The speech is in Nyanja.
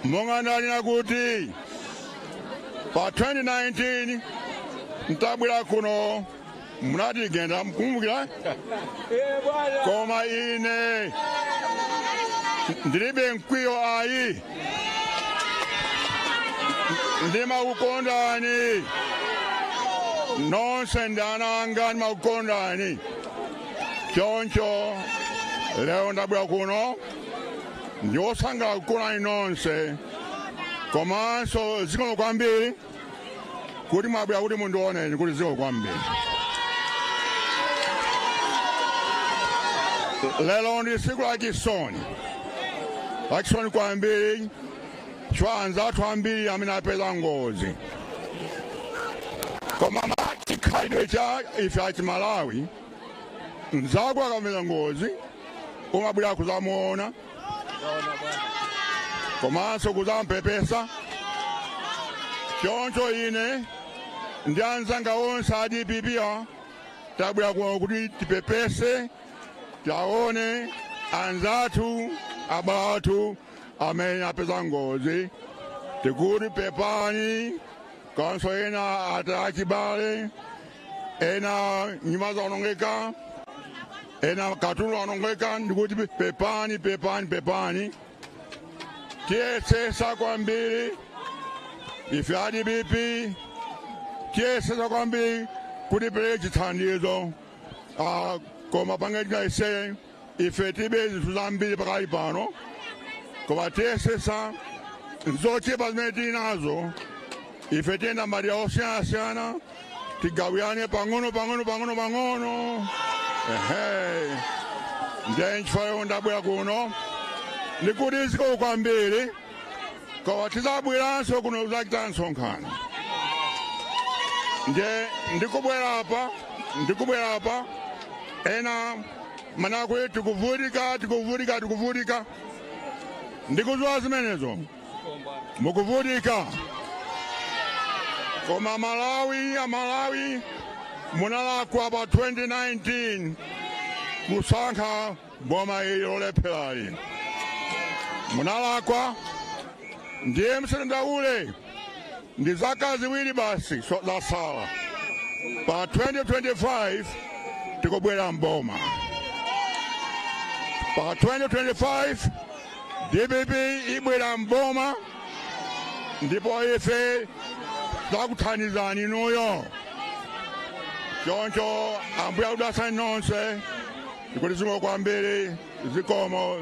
Munandigenda kuti pa 2019 ntabwera kuno Munandigenda mkumbukira koma ine ndilibe mkwiyo ayi ndimakukondani nonse ndananga ndimakukondani choncho lero ndabwera kuno ndiwosangalala kukondani nonse komanso zikomo kwambiri kuti mwabwera kuti mundioneni kuti zikomo kwambiri. Lero ndi tsiku lachisoni kwambiri chifukwa anzathu ambiri amene apeza ngozi koma chikhalidwe cha ife achimalawi mzako akameza ngozi umabwera kuzamuona komanso kuzampepesa. Choncho ine ndi anzanga onse a DPP tabwera kuno kuti tipepese taone anzathu abatu amene apeza ngozi tikuti pepani kanso ena atachibale ena nyumba zaonongeka ena katundu aonongeka ndikuti pepani tiyesesa kwambiri ife a DPP tiyesesa kwambiri kuti pereke chithandizo koma pangetika ise ife tibe zinthu zambiri pakali pano koma tiyesesa zochepa zimene tili nazo ife tiyenda madera osiyanasiyana tigawirane pang'ono. Ndiye nchifukwa ndabwera kuno ndikuti zikomo kwambiri koma tizabweranso kuno kuzachita nsonkhano. Ndiye ndikubwera apa ena manakwe tikuvutika ndikudziwa zimenezo mukuvutika koma Malawi munalakwa pa 2019 kusankha boma ili lolepherali munalakwa. Ndiye msendaule ndi zaka ziwiri basi zasala pa 2025 tikubwera mboma pa 2025 DPP ibwera mboma ndipo ife takuthandizani nuyo. Choncho ambuya kudasani nonse ndikuti zikomo kwambiri zikomo.